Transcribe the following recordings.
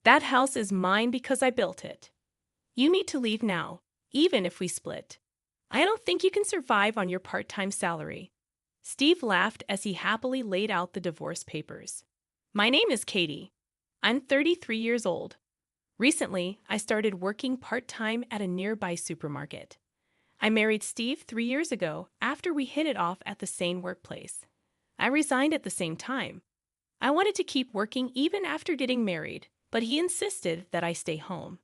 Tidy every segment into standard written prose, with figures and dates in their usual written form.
That house is mine because I built it. You need to leave now, even if we split. I don't think you can survive on your part-time salary." Steve laughed as he happily laid out the divorce papers. "My name is Katie. I'm 33 years old. Recently, I started working part-time at a nearby supermarket. I married Steve 3 years ago after we hit it off at the same workplace. I resigned at the same time. I wanted to keep working even after getting married, but he insisted that I stay home.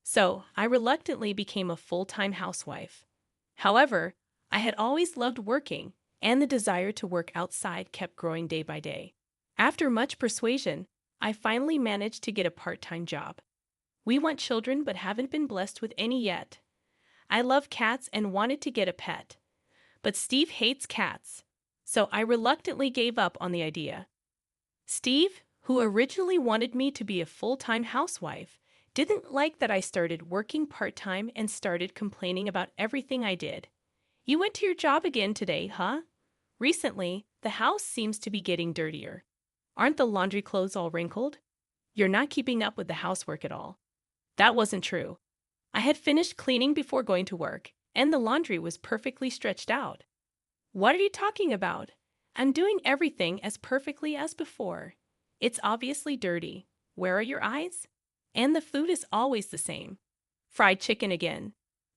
So I reluctantly became a full-time housewife. However, I had always loved working, and the desire to work outside kept growing day by day. After much persuasion, I finally managed to get a part-time job. We want children but haven't been blessed with any yet. I love cats and wanted to get a pet. But Steve hates cats, so I reluctantly gave up on the idea. Steve, who originally wanted me to be a full-time housewife, didn't like that I started working part-time and started complaining about everything I did. "You went to your job again today, huh? Recently, the house seems to be getting dirtier. Aren't the laundry clothes all wrinkled? You're not keeping up with the housework at all." That wasn't true. I had finished cleaning before going to work, and the laundry was perfectly stretched out. "What are you talking about? I'm doing everything as perfectly as before. It's obviously dirty. Where are your eyes? And the food is always the same. Fried chicken again.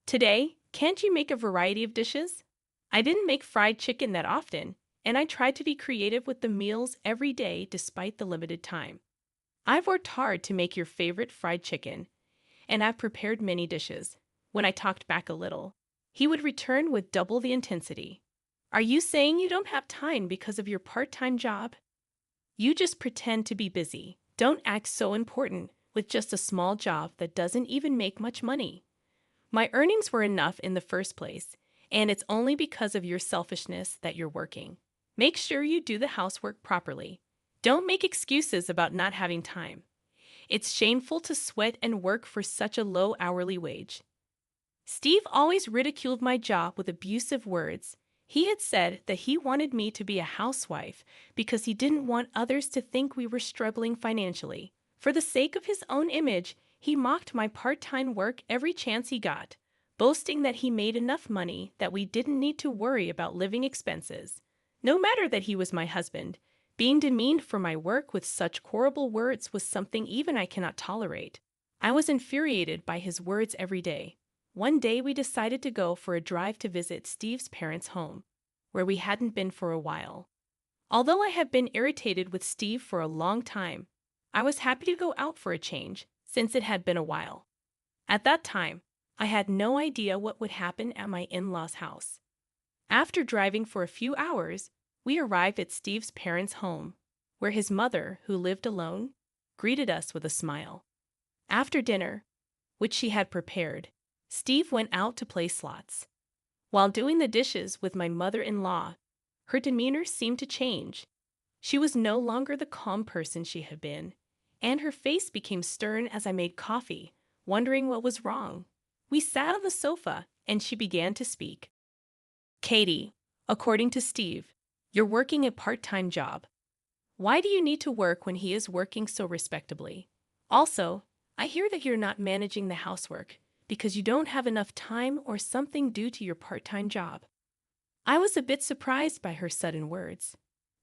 Today, can't you make a variety of dishes?" I didn't make fried chicken that often, and I tried to be creative with the meals every day despite the limited time. "I've worked hard to make your favorite fried chicken, and I've prepared many dishes." When I talked back a little, he would return with double the intensity. "Are you saying you don't have time because of your part-time job? You just pretend to be busy. Don't act so important with just a small job that doesn't even make much money. My earnings were enough in the first place, and it's only because of your selfishness that you're working. Make sure you do the housework properly. Don't make excuses about not having time. It's shameful to sweat and work for such a low hourly wage." Steve always ridiculed my job with abusive words. He had said that he wanted me to be a housewife because he didn't want others to think we were struggling financially. For the sake of his own image, he mocked my part-time work every chance he got, boasting that he made enough money that we didn't need to worry about living expenses. No matter that he was my husband, being demeaned for my work with such horrible words was something even I cannot tolerate. I was infuriated by his words every day. One day we decided to go for a drive to visit Steve's parents' home, where we hadn't been for a while. Although I had been irritated with Steve for a long time, I was happy to go out for a change, since it had been a while. At that time, I had no idea what would happen at my in-laws' house. After driving for a few hours, we arrived at Steve's parents' home, where his mother, who lived alone, greeted us with a smile. After dinner, which she had prepared, Steve went out to play slots. While doing the dishes with my mother-in-law, her demeanor seemed to change. She was no longer the calm person she had been, and her face became stern as I made coffee, wondering what was wrong. We sat on the sofa, and she began to speak. "Katie, according to Steve, you're working a part-time job. Why do you need to work when he is working so respectably? Also, I hear that you're not managing the housework because you don't have enough time or something due to your part-time job." I was a bit surprised by her sudden words.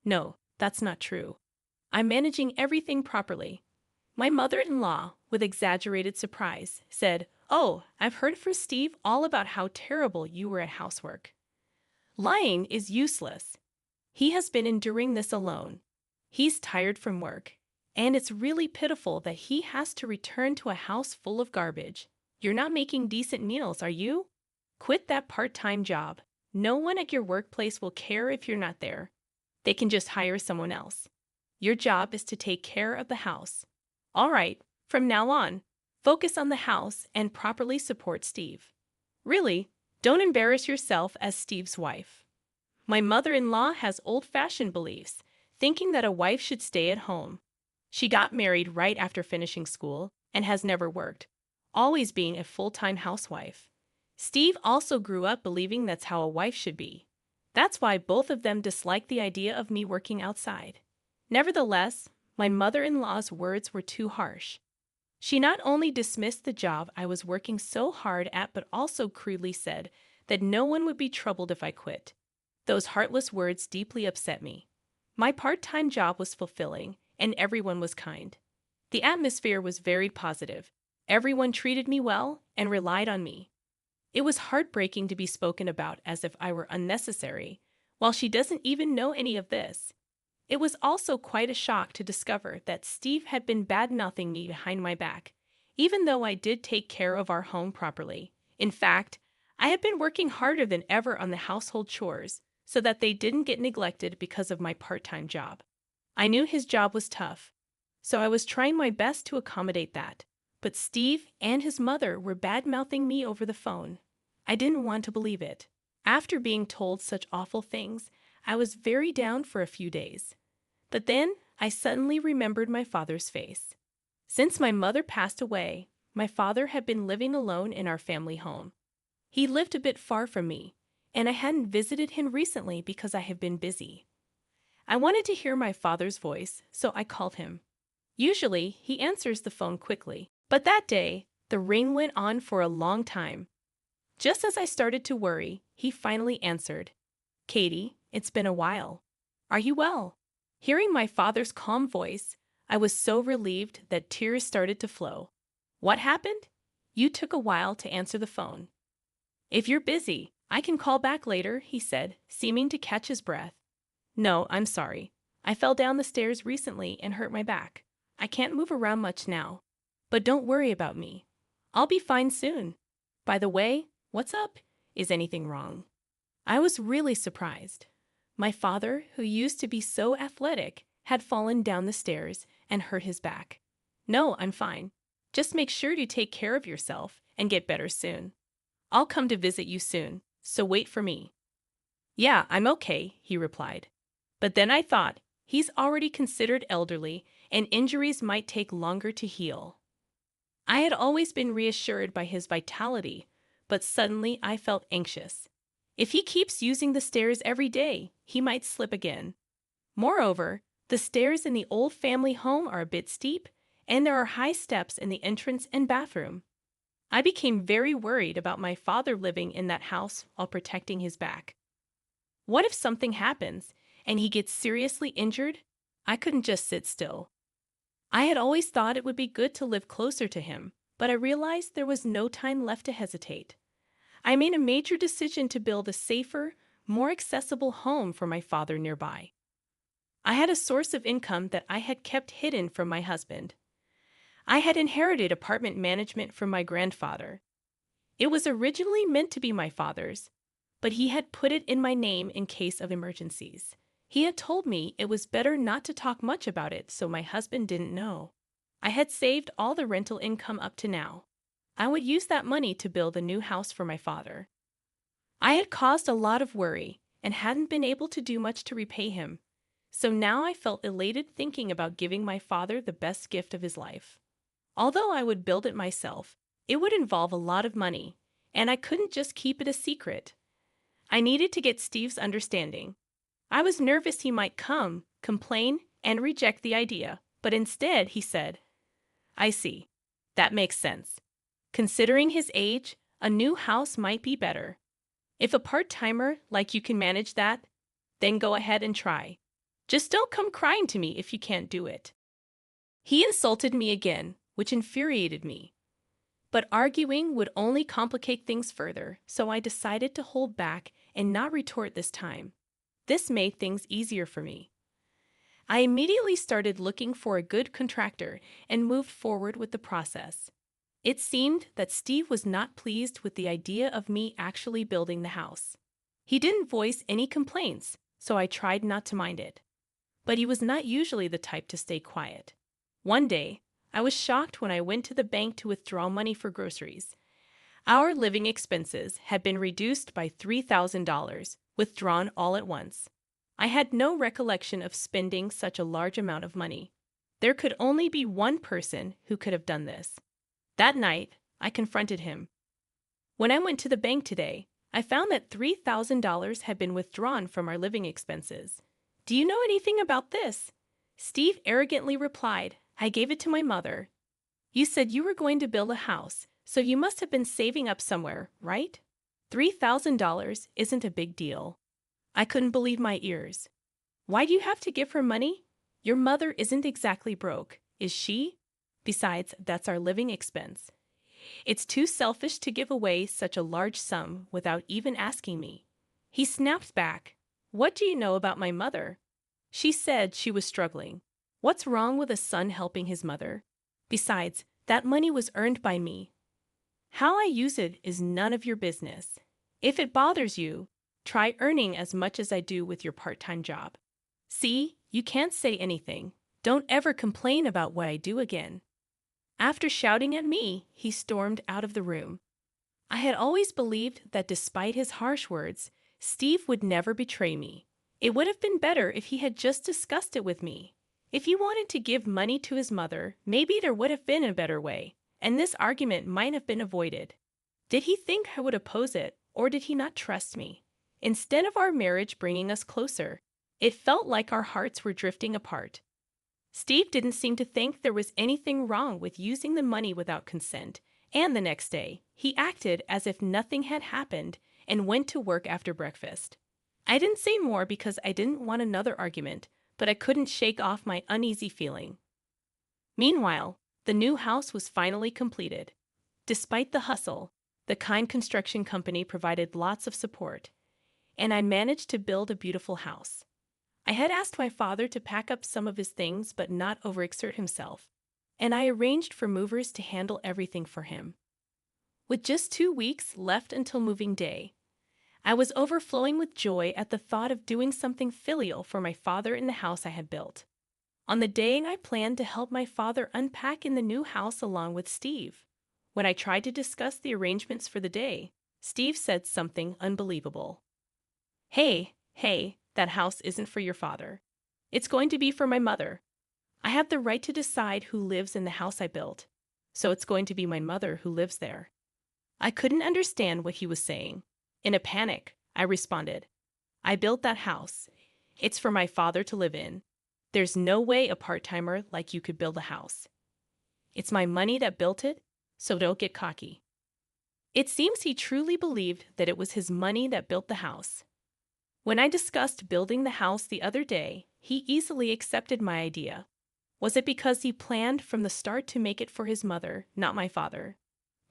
"No, that's not true. I'm managing everything properly." My mother-in-law, with exaggerated surprise, said, "Oh, I've heard from Steve all about how terrible you were at housework. Lying is useless. He has been enduring this alone. He's tired from work, and it's really pitiful that he has to return to a house full of garbage. You're not making decent meals, are you? Quit that part-time job. No one at your workplace will care if you're not there. They can just hire someone else. Your job is to take care of the house. All right, from now on, focus on the house and properly support Steve. Really, don't embarrass yourself as Steve's wife." My mother-in-law has old-fashioned beliefs, thinking that a wife should stay at home. She got married right after finishing school and has never worked, always being a full-time housewife. Steve also grew up believing that's how a wife should be. That's why both of them dislike the idea of me working outside. Nevertheless, my mother-in-law's words were too harsh. She not only dismissed the job I was working so hard at, but also crudely said that no one would be troubled if I quit. Those heartless words deeply upset me. My part-time job was fulfilling, and everyone was kind. The atmosphere was very positive. Everyone treated me well and relied on me. It was heartbreaking to be spoken about as if I were unnecessary, while she doesn't even know any of this. It was also quite a shock to discover that Steve had been bad-mouthing me behind my back, even though I did take care of our home properly. In fact, I had been working harder than ever on the household chores so that they didn't get neglected because of my part-time job. I knew his job was tough, so I was trying my best to accommodate that. But Steve and his mother were bad-mouthing me over the phone. I didn't want to believe it. After being told such awful things, I was very down for a few days. But then I suddenly remembered my father's face. Since my mother passed away, my father had been living alone in our family home. He lived a bit far from me, and I hadn't visited him recently because I have been busy. I wanted to hear my father's voice, so I called him. Usually, he answers the phone quickly, but that day, the ring went on for a long time. Just as I started to worry, he finally answered. "Katie, it's been a while. Are you well?" Hearing my father's calm voice, I was so relieved that tears started to flow. "What happened? You took a while to answer the phone." "If you're busy, I can call back later," he said, seeming to catch his breath. "No, I'm sorry. I fell down the stairs recently and hurt my back. I can't move around much now. But don't worry about me. I'll be fine soon. By the way, what's up? Is anything wrong?" I was really surprised. My father, who used to be so athletic, had fallen down the stairs and hurt his back. "No, I'm fine. Just make sure to take care of yourself and get better soon. I'll come to visit you soon, so wait for me." "Yeah, I'm okay," he replied. But then I thought, he's already considered elderly and injuries might take longer to heal. I had always been reassured by his vitality, but suddenly I felt anxious. If he keeps using the stairs every day, he might slip again. Moreover, the stairs in the old family home are a bit steep, and there are high steps in the entrance and bathroom. I became very worried about my father living in that house while protecting his back. What if something happens and he gets seriously injured? I couldn't just sit still. I had always thought it would be good to live closer to him, but I realized there was no time left to hesitate. I made a major decision to build a safer, more accessible home for my father nearby. I had a source of income that I had kept hidden from my husband. I had inherited apartment management from my grandfather. It was originally meant to be my father's, but he had put it in my name in case of emergencies. He had told me it was better not to talk much about it so my husband didn't know. I had saved all the rental income up to now. I would use that money to build a new house for my father. I had caused a lot of worry and hadn't been able to do much to repay him, so now I felt elated thinking about giving my father the best gift of his life. Although I would build it myself, it would involve a lot of money, and I couldn't just keep it a secret. I needed to get Steve's understanding. I was nervous he might come, complain, and reject the idea, but instead he said, "I see. That makes sense. Considering his age, a new house might be better. If a part-timer like you can manage that, then go ahead and try. Just don't come crying to me if you can't do it." He insulted me again, which infuriated me. But arguing would only complicate things further, so I decided to hold back and not retort this time. This made things easier for me. I immediately started looking for a good contractor and moved forward with the process. It seemed that Steve was not pleased with the idea of me actually building the house. He didn't voice any complaints, so I tried not to mind it. But he was not usually the type to stay quiet. One day, I was shocked when I went to the bank to withdraw money for groceries. Our living expenses had been reduced by $3,000, withdrawn all at once. I had no recollection of spending such a large amount of money. There could only be one person who could have done this. That night, I confronted him. "When I went to the bank today, I found that $3,000 had been withdrawn from our living expenses. Do you know anything about this?" Steve arrogantly replied, "I gave it to my mother." You said you were going to build a house, so you must have been saving up somewhere, right? $3,000 isn't a big deal. I couldn't believe my ears. Why do you have to give her money? Your mother isn't exactly broke, is she? Besides, that's our living expense. It's too selfish to give away such a large sum without even asking me. He snapped back. What do you know about my mother? She said she was struggling. What's wrong with a son helping his mother? Besides, that money was earned by me. How I use it is none of your business. If it bothers you, try earning as much as I do with your part-time job. See, you can't say anything. Don't ever complain about what I do again. After shouting at me, he stormed out of the room. I had always believed that despite his harsh words, Steve would never betray me. It would have been better if he had just discussed it with me. If he wanted to give money to his mother, maybe there would have been a better way, and this argument might have been avoided. Did he think I would oppose it, or did he not trust me? Instead of our marriage bringing us closer, it felt like our hearts were drifting apart. Steve didn't seem to think there was anything wrong with using the money without consent, and the next day, he acted as if nothing had happened and went to work after breakfast. I didn't say more because I didn't want another argument, but I couldn't shake off my uneasy feeling. Meanwhile, the new house was finally completed. Despite the hustle, the kind construction company provided lots of support, and I managed to build a beautiful house. I had asked my father to pack up some of his things but not overexert himself, and I arranged for movers to handle everything for him. With just 2 weeks left until moving day, I was overflowing with joy at the thought of doing something filial for my father in the house I had built. On the day I planned to help my father unpack in the new house along with Steve. When I tried to discuss the arrangements for the day, Steve said something unbelievable. Hey, that house isn't for your father. It's going to be for my mother. I have the right to decide who lives in the house I built, so it's going to be my mother who lives there. I couldn't understand what he was saying. In a panic, I responded, I built that house. It's for my father to live in. There's no way a part-timer like you could build a house. It's my money that built it, so don't get cocky. It seems he truly believed that it was his money that built the house. When I discussed building the house the other day, he easily accepted my idea. Was it because he planned from the start to make it for his mother, not my father?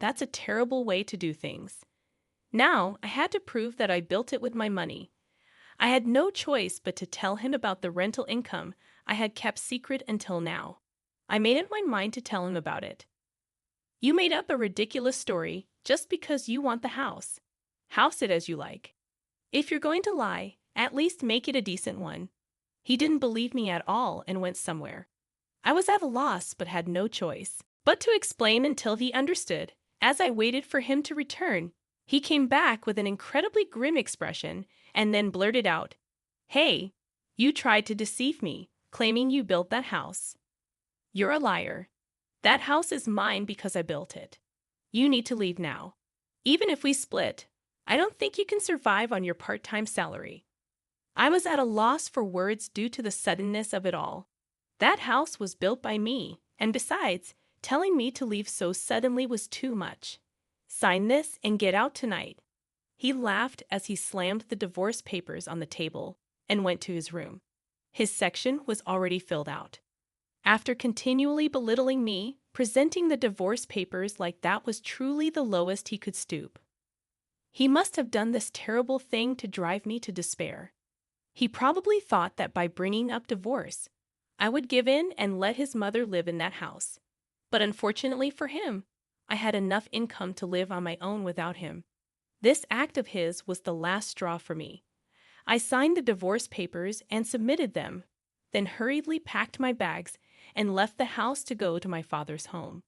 That's a terrible way to do things. Now, I had to prove that I built it with my money. I had no choice but to tell him about the rental income I had kept secret until now. I made up my mind to tell him about it. You made up a ridiculous story just because you want the house. House it as you like. If you're going to lie, at least make it a decent one. He didn't believe me at all and went somewhere. I was at a loss but had no choice but to explain until he understood. As I waited for him to return, he came back with an incredibly grim expression and then blurted out, Hey, you tried to deceive me, claiming you built that house. You're a liar. That house is mine because I built it. You need to leave now. Even if we split, I don't think you can survive on your part-time salary. I was at a loss for words due to the suddenness of it all. That house was built by me, and besides, telling me to leave so suddenly was too much. Sign this and get out tonight. He laughed as he slammed the divorce papers on the table and went to his room. His section was already filled out. After continually belittling me, presenting the divorce papers like that was truly the lowest he could stoop. He must have done this terrible thing to drive me to despair. He probably thought that by bringing up divorce, I would give in and let his mother live in that house. But unfortunately for him, I had enough income to live on my own without him. This act of his was the last straw for me. I signed the divorce papers and submitted them, then hurriedly packed my bags and left the house to go to my father's home.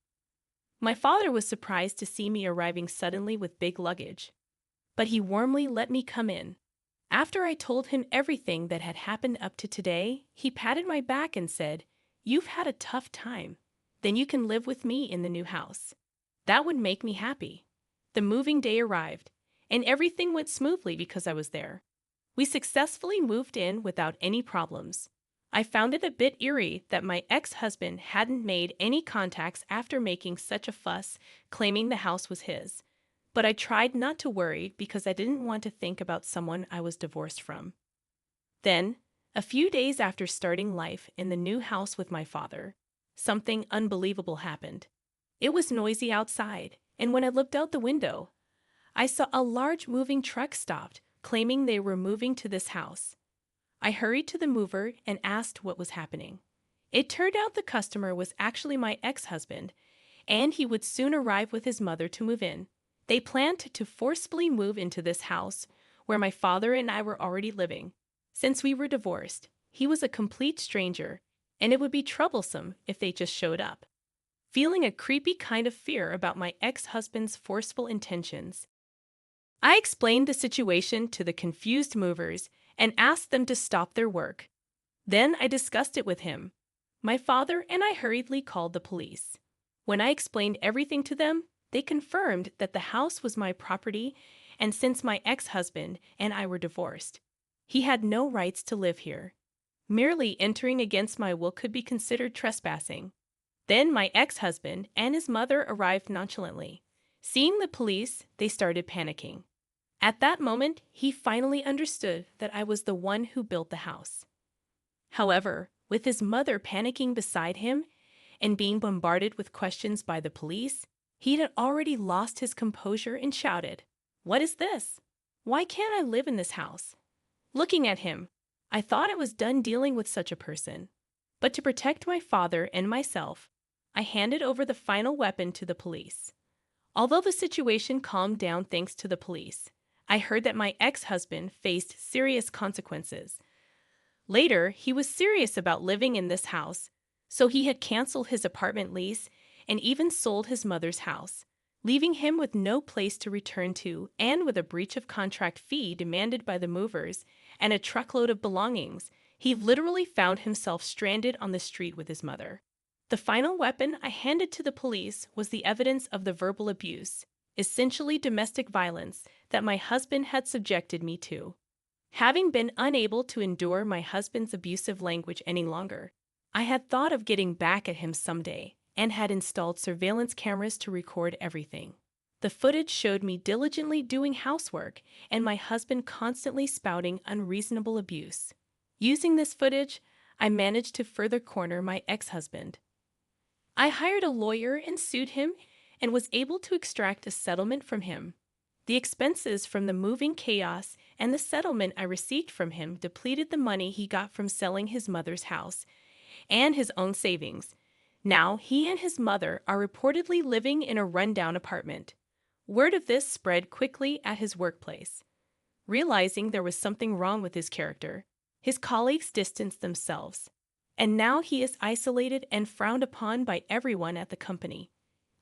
My father was surprised to see me arriving suddenly with big luggage, but he warmly let me come in. After I told him everything that had happened up to today, he patted my back and said, You've had a tough time. Then you can live with me in the new house. That would make me happy. The moving day arrived, and everything went smoothly because I was there. We successfully moved in without any problems. I found it a bit eerie that my ex-husband hadn't made any contacts after making such a fuss, claiming the house was his. But I tried not to worry because I didn't want to think about someone I was divorced from. Then, a few days after starting life in the new house with my father, something unbelievable happened. It was noisy outside, and when I looked out the window, I saw a large moving truck stopped, claiming they were moving to this house. I hurried to the mover and asked what was happening. It turned out the customer was actually my ex-husband, and he would soon arrive with his mother to move in. They planned to forcefully move into this house where my father and I were already living. Since we were divorced, he was a complete stranger, and it would be troublesome if they just showed up. Feeling a creepy kind of fear about my ex-husband's forceful intentions, I explained the situation to the confused movers and asked them to stop their work. Then I discussed it with him. My father and I hurriedly called the police. When I explained everything to them, they confirmed that the house was my property, and since my ex-husband and I were divorced, he had no rights to live here. Merely entering against my will could be considered trespassing. Then my ex-husband and his mother arrived nonchalantly. Seeing the police, they started panicking. At that moment, he finally understood that I was the one who built the house. However, with his mother panicking beside him and being bombarded with questions by the police, he had already lost his composure and shouted, "What is this? Why can't I live in this house?" Looking at him, I thought I was done dealing with such a person. But to protect my father and myself, I handed over the final weapon to the police. Although the situation calmed down thanks to the police, I heard that my ex-husband faced serious consequences. Later, he was serious about living in this house, so he had canceled his apartment lease and even sold his mother's house, leaving him with no place to return to and with a breach of contract fee demanded by the movers and a truckload of belongings. He literally found himself stranded on the street with his mother. The final weapon I handed to the police was the evidence of the verbal abuse, essentially domestic violence, that my husband had subjected me to. Having been unable to endure my husband's abusive language any longer, I had thought of getting back at him someday and had installed surveillance cameras to record everything. The footage showed me diligently doing housework and my husband constantly spouting unreasonable abuse. Using this footage, I managed to further corner my ex-husband. I hired a lawyer and sued him and was able to extract a settlement from him. The expenses from the moving chaos and the settlement I received from him depleted the money he got from selling his mother's house and his own savings. Now he and his mother are reportedly living in a rundown apartment. Word of this spread quickly at his workplace. Realizing there was something wrong with his character, his colleagues distanced themselves, and now he is isolated and frowned upon by everyone at the company.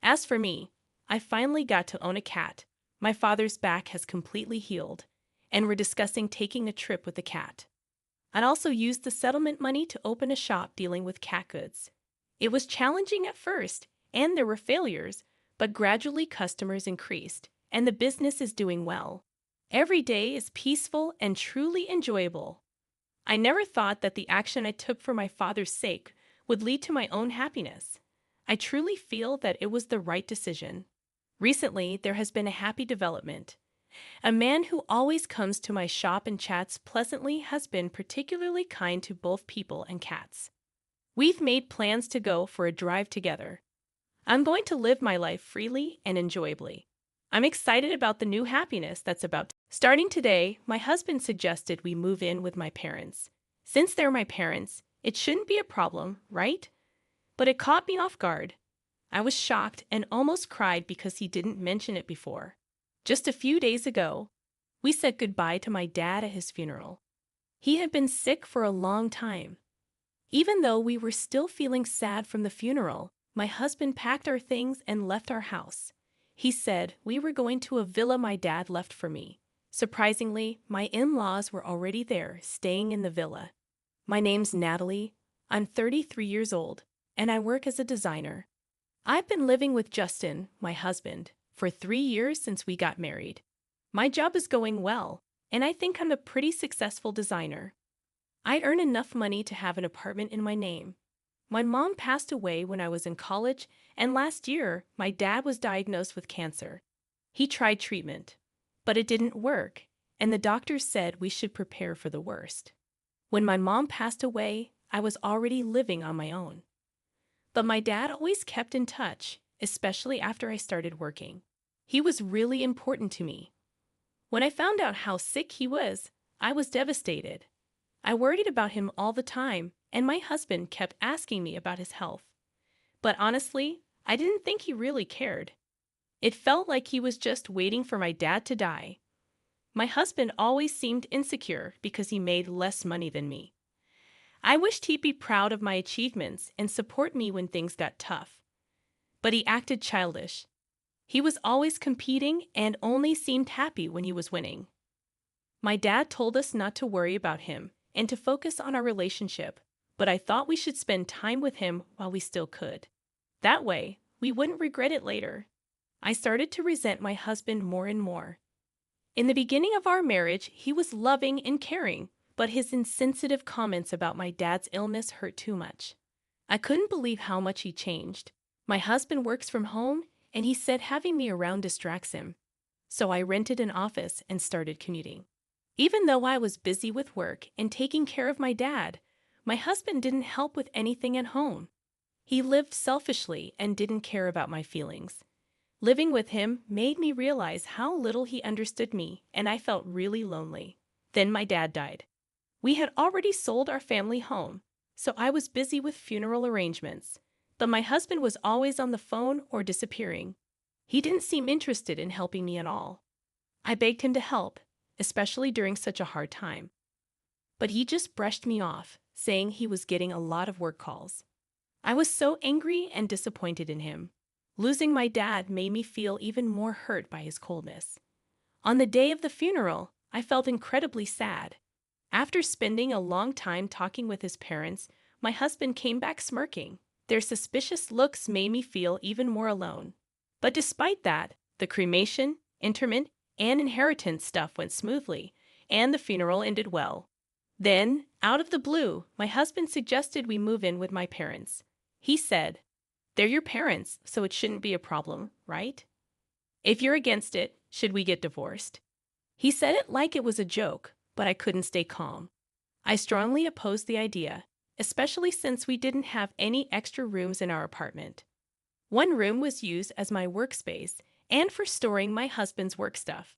As for me, I finally got to own a cat. My father's back has completely healed, and we're discussing taking a trip with the cat. I'd also used the settlement money to open a shop dealing with cat goods. It was challenging at first, and there were failures, but gradually customers increased, and the business is doing well. Every day is peaceful and truly enjoyable. I never thought that the action I took for my father's sake would lead to my own happiness. I truly feel that it was the right decision. Recently, there has been a happy development. A man who always comes to my shop and chats pleasantly has been particularly kind to both people and cats. We've made plans to go for a drive together. I'm going to live my life freely and enjoyably. I'm excited about the new happiness that's about to. Starting today, my husband suggested we move in with my parents. Since they're my parents, it shouldn't be a problem, right? But it caught me off guard. I was shocked and almost cried because he didn't mention it before. Just a few days ago, we said goodbye to my dad at his funeral. He had been sick for a long time. Even though we were still feeling sad from the funeral, my husband packed our things and left our house. He said we were going to a villa my dad left for me. Surprisingly, my in-laws were already there, staying in the villa. My name's Natalie. I'm 33 years old, and I work as a designer. I've been living with Justin, my husband, for 3 years since we got married. My job is going well, and I think I'm a pretty successful designer. I'd earn enough money to have an apartment in my name. My mom passed away when I was in college, and last year, my dad was diagnosed with cancer. He tried treatment, but it didn't work, and the doctors said we should prepare for the worst. When my mom passed away, I was already living on my own. But my dad always kept in touch, especially after I started working. He was really important to me. When I found out how sick he was, I was devastated. I worried about him all the time, and my husband kept asking me about his health. But honestly, I didn't think he really cared. It felt like he was just waiting for my dad to die. My husband always seemed insecure because he made less money than me. I wished he'd be proud of my achievements and support me when things got tough. But he acted childish. He was always competing and only seemed happy when he was winning. My dad told us not to worry about him and to focus on our relationship, but I thought we should spend time with him while we still could. That way, we wouldn't regret it later. I started to resent my husband more and more. In the beginning of our marriage, he was loving and caring, but his insensitive comments about my dad's illness hurt too much. I couldn't believe how much he changed. My husband works from home, and he said having me around distracts him. So I rented an office and started commuting. Even though I was busy with work and taking care of my dad, my husband didn't help with anything at home. He lived selfishly and didn't care about my feelings. Living with him made me realize how little he understood me, and I felt really lonely. Then my dad died. We had already sold our family home, so I was busy with funeral arrangements. But my husband was always on the phone or disappearing. He didn't seem interested in helping me at all. I begged him to help, especially during such a hard time. But he just brushed me off, saying he was getting a lot of work calls. I was so angry and disappointed in him. Losing my dad made me feel even more hurt by his coldness. On the day of the funeral, I felt incredibly sad. After spending a long time talking with his parents, my husband came back smirking. Their suspicious looks made me feel even more alone. But despite that, the cremation, interment, and inheritance stuff went smoothly, and the funeral ended well. Then, out of the blue, my husband suggested we move in with my parents. He said, "They're your parents, so it shouldn't be a problem, right? If you're against it, should we get divorced?" He said it like it was a joke, but I couldn't stay calm. I strongly opposed the idea, especially since we didn't have any extra rooms in our apartment. One room was used as my workspace and for storing my husband's work stuff.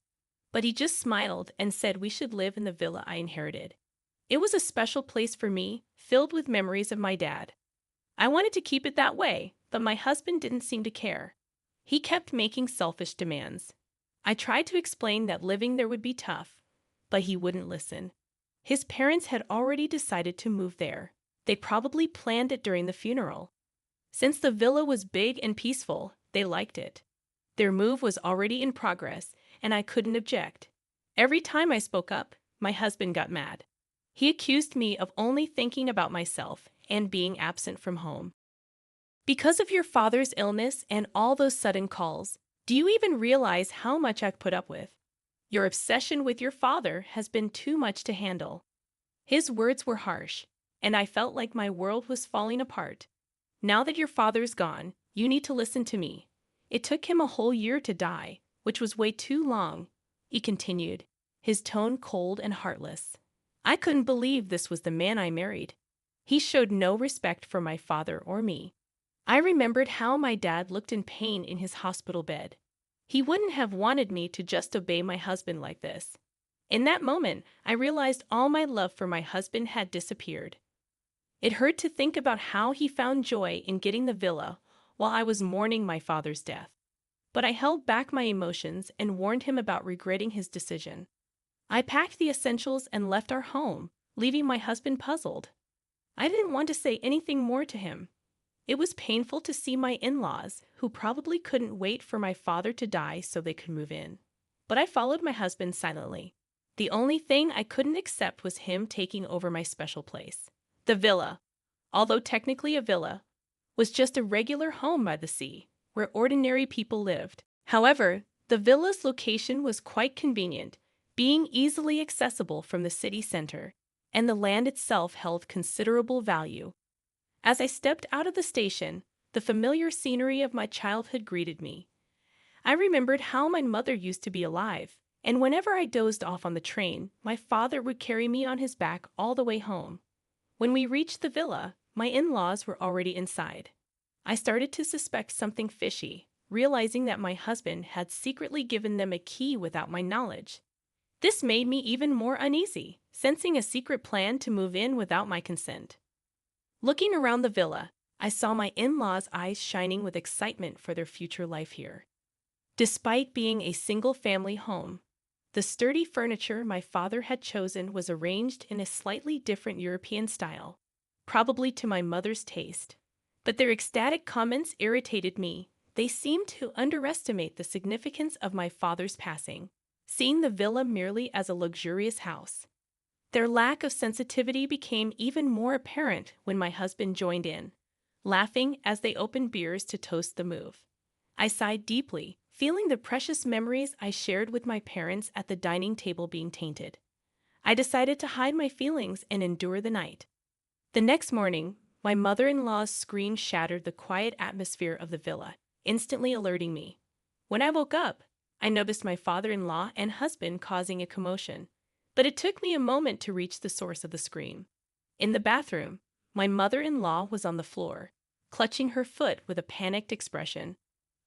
But he just smiled and said we should live in the villa I inherited. It was a special place for me, filled with memories of my dad. I wanted to keep it that way, but my husband didn't seem to care. He kept making selfish demands. I tried to explain that living there would be tough, but he wouldn't listen. His parents had already decided to move there. They probably planned it during the funeral. Since the villa was big and peaceful, they liked it. Their move was already in progress, and I couldn't object. Every time I spoke up, my husband got mad. He accused me of only thinking about myself and being absent from home. "Because of your father's illness and all those sudden calls, do you even realize how much I've put up with? Your obsession with your father has been too much to handle." His words were harsh, and I felt like my world was falling apart. "Now that your father's gone, you need to listen to me. It took him a whole year to die, which was way too long," he continued, his tone cold and heartless. I couldn't believe this was the man I married. He showed no respect for my father or me. I remembered how my dad looked in pain in his hospital bed. He wouldn't have wanted me to just obey my husband like this. In that moment, I realized all my love for my husband had disappeared. It hurt to think about how he found joy in getting the villa while I was mourning my father's death. But I held back my emotions and warned him about regretting his decision. I packed the essentials and left our home, leaving my husband puzzled. I didn't want to say anything more to him. It was painful to see my in-laws, who probably couldn't wait for my father to die so they could move in. But I followed my husband silently. The only thing I couldn't accept was him taking over my special place. The villa, although technically a villa, was just a regular home by the sea, where ordinary people lived. However, the villa's location was quite convenient, being easily accessible from the city center. and the land itself held considerable value. As I stepped out of the station, the familiar scenery of my childhood greeted me. I remembered how my mother used to be alive, and whenever I dozed off on the train, my father would carry me on his back all the way home. When we reached the villa, my in-laws were already inside. I started to suspect something fishy, realizing that my husband had secretly given them a key without my knowledge. This made me even more uneasy, sensing a secret plan to move in without my consent. Looking around the villa, I saw my in-laws' eyes shining with excitement for their future life here. Despite being a single-family home, the sturdy furniture my father had chosen was arranged in a slightly different European style, probably to my mother's taste. But their ecstatic comments irritated me. They seemed to underestimate the significance of my father's passing, seeing the villa merely as a luxurious house. Their lack of sensitivity became even more apparent when my husband joined in, laughing as they opened beers to toast the move. I sighed deeply, feeling the precious memories I shared with my parents at the dining table being tainted. I decided to hide my feelings and endure the night. The next morning, my mother-in-law's scream shattered the quiet atmosphere of the villa, instantly alerting me. When I woke up, I noticed my father-in-law and husband causing a commotion, but it took me a moment to reach the source of the scream. In the bathroom, my mother-in-law was on the floor, clutching her foot with a panicked expression.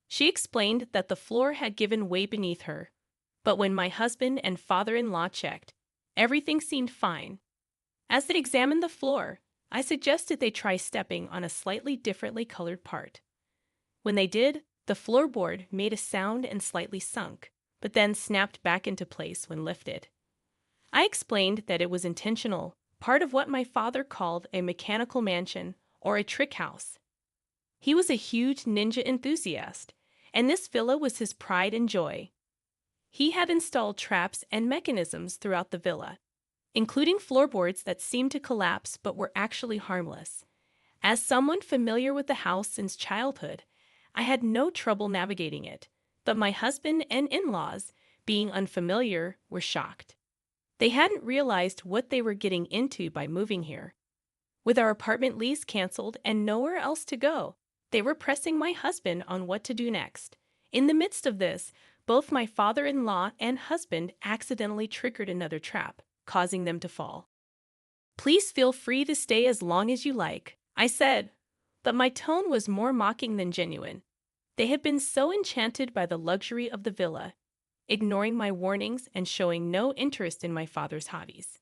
She explained that the floor had given way beneath her, but when my husband and father-in-law checked, everything seemed fine. As they examined the floor, I suggested they try stepping on a slightly differently colored part. When they did, the floorboard made a sound and slightly sunk, but then snapped back into place when lifted. I explained that it was intentional, part of what my father called a mechanical mansion or a trick house. He was a huge ninja enthusiast, and this villa was his pride and joy. He had installed traps and mechanisms throughout the villa, including floorboards that seemed to collapse but were actually harmless. As someone familiar with the house since childhood, I had no trouble navigating it, but my husband and in-laws, being unfamiliar, were shocked. They hadn't realized what they were getting into by moving here. With our apartment lease canceled and nowhere else to go, they were pressing my husband on what to do next. In the midst of this, both my father-in-law and husband accidentally triggered another trap, causing them to fall. "Please feel free to stay as long as you like," I said, but my tone was more mocking than genuine. They had been so enchanted by the luxury of the villa, ignoring my warnings and showing no interest in my father's hobbies.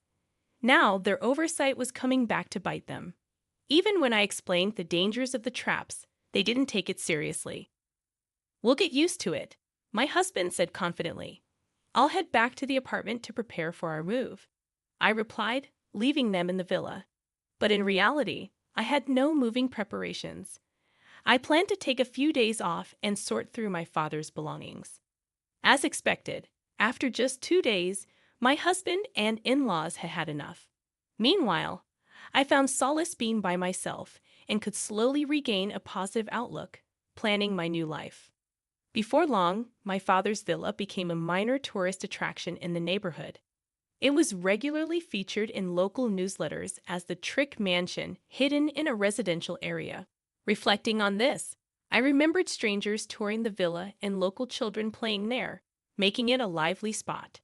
Now their oversight was coming back to bite them. Even when I explained the dangers of the traps, they didn't take it seriously. "We'll get used to it," my husband said confidently. "I'll head back to the apartment to prepare for our move," I replied, leaving them in the villa. But in reality, I had no moving preparations. I planned to take a few days off and sort through my father's belongings. As expected, after just 2 days, my husband and in-laws had had enough. Meanwhile, I found solace being by myself and could slowly regain a positive outlook, planning my new life. Before long, my father's villa became a minor tourist attraction in the neighborhood. It was regularly featured in local newsletters as the trick mansion hidden in a residential area. Reflecting on this, I remembered strangers touring the villa and local children playing there, making it a lively spot.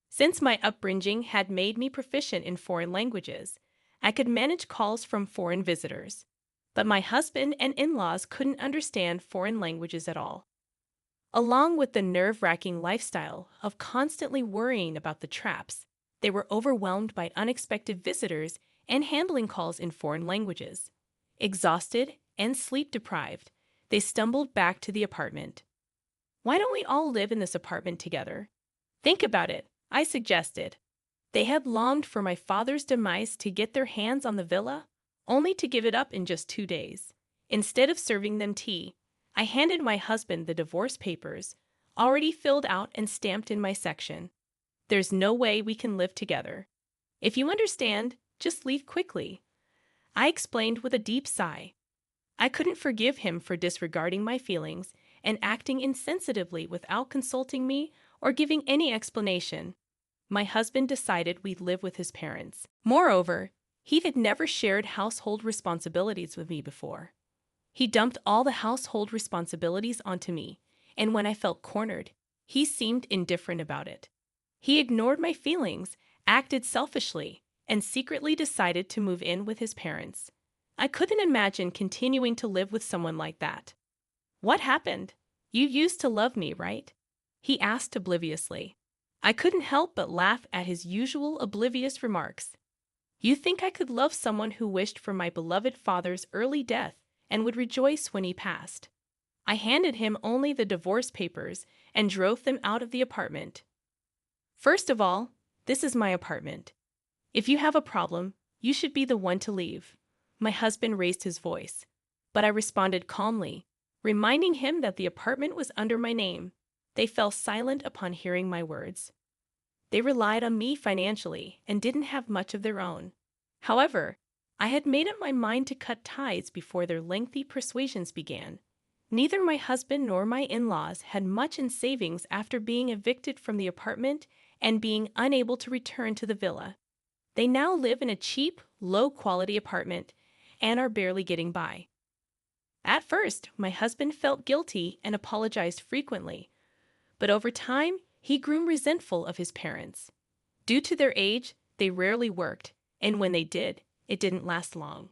Since my upbringing had made me proficient in foreign languages, I could manage calls from foreign visitors. But my husband and in-laws couldn't understand foreign languages at all. Along with the nerve-wracking lifestyle of constantly worrying about the traps, they were overwhelmed by unexpected visitors and handling calls in foreign languages. Exhausted and sleep-deprived, they stumbled back to the apartment. "Why don't we all live in this apartment together? Think about it," I suggested. They had longed for my father's demise to get their hands on the villa, only to give it up in just 2 days. Instead of serving them tea, I handed my husband the divorce papers, already filled out and stamped in my section. "There's no way we can live together. If you understand, just leave quickly," I explained with a deep sigh. I couldn't forgive him for disregarding my feelings and acting insensitively without consulting me or giving any explanation. my husband decided we'd live with his parents. Moreover, he had never shared household responsibilities with me before. He dumped all the household responsibilities onto me, and when I felt cornered, he seemed indifferent about it. He ignored my feelings, acted selfishly, and secretly decided to move in with his parents. I couldn't imagine continuing to live with someone like that. "What happened? You used to love me, right?" he asked obliviously. I couldn't help but laugh at his usual oblivious remarks. "You think I could love someone who wished for my beloved father's early death and would rejoice when he passed?" I handed him only the divorce papers and drove them out of the apartment. "First of all, this is my apartment. If you have a problem, you should be the one to leave." My husband raised his voice, but I responded calmly, reminding him that the apartment was under my name. They fell silent upon hearing my words. They relied on me financially and didn't have much of their own. However, I had made up my mind to cut ties before their lengthy persuasions began. Neither my husband nor my in-laws had much in savings after being evicted from the apartment and being unable to return to the villa. They now live in a cheap, low-quality apartment and are barely getting by. At first, my husband felt guilty and apologized frequently, but over time, he grew resentful of his parents. Due to their age, they rarely worked, and when they did, it didn't last long.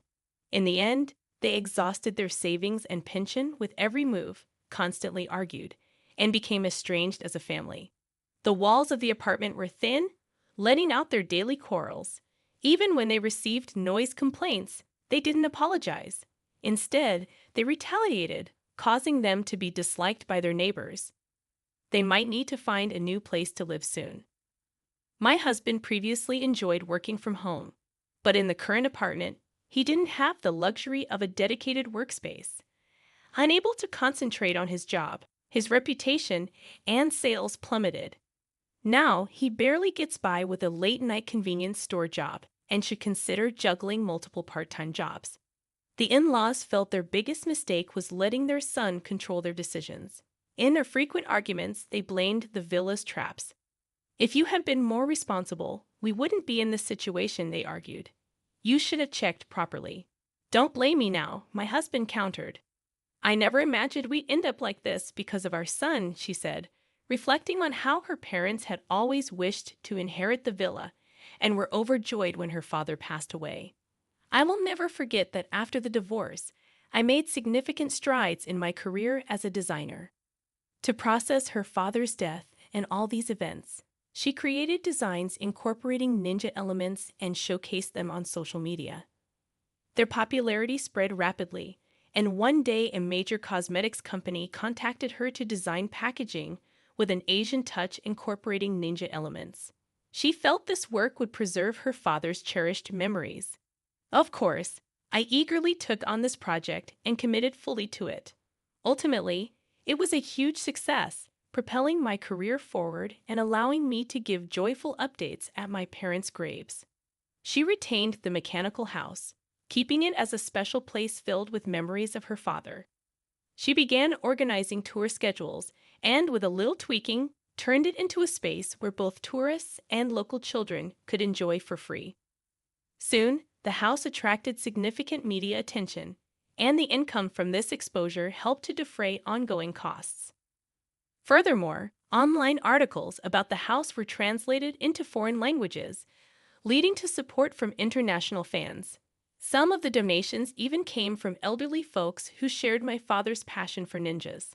In the end, they exhausted their savings and pension with every move, constantly argued, and became estranged as a family. The walls of the apartment were thin, letting out their daily quarrels. Even when they received noise complaints, they didn't apologize. Instead, they retaliated, causing them to be disliked by their neighbors. They might need to find a new place to live soon. My husband previously enjoyed working from home, but in the current apartment, he didn't have the luxury of a dedicated workspace. Unable to concentrate on his job, his reputation and sales plummeted. Now, he barely gets by with a late-night convenience store job and should consider juggling multiple part-time jobs. The in-laws felt their biggest mistake was letting their son control their decisions. In their frequent arguments, they blamed the villa's traps. "If you had been more responsible, we wouldn't be in this situation," they argued. "You should have checked properly." "Don't blame me now," my husband countered. "I never imagined we'd end up like this because of our son," she said, reflecting on how her parents had always wished to inherit the villa and were overjoyed when her father passed away. I will never forget that after the divorce, I made significant strides in my career as a designer. To process her father's death and all these events, she created designs incorporating ninja elements and showcased them on social media. Their popularity spread rapidly, and one day a major cosmetics company contacted her to design packaging with an Asian touch incorporating ninja elements. She felt this work would preserve her father's cherished memories. Of course, I eagerly took on this project and committed fully to it. Ultimately, it was a huge success, propelling my career forward and allowing me to give joyful updates at my parents' graves. She retained the mechanical house, keeping it as a special place filled with memories of her father. She began organizing tour schedules and, with a little tweaking, turned it into a space where both tourists and local children could enjoy for free. Soon, the house attracted significant media attention, and the income from this exposure helped to defray ongoing costs. Furthermore, online articles about the house were translated into foreign languages, leading to support from international fans. Some of the donations even came from elderly folks who shared my father's passion for ninjas.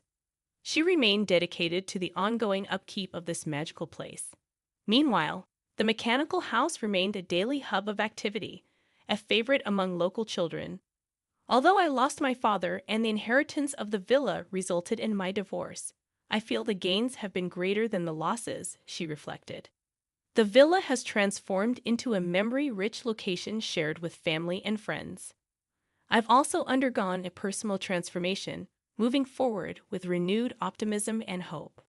She remained dedicated to the ongoing upkeep of this magical place. Meanwhile, the mechanical house remained a daily hub of activity, a favorite among local children. Although I lost my father and the inheritance of the villa resulted in my divorce, I feel the gains have been greater than the losses, she reflected. The villa has transformed into a memory-rich location shared with family and friends. I've also undergone a personal transformation, moving forward with renewed optimism and hope.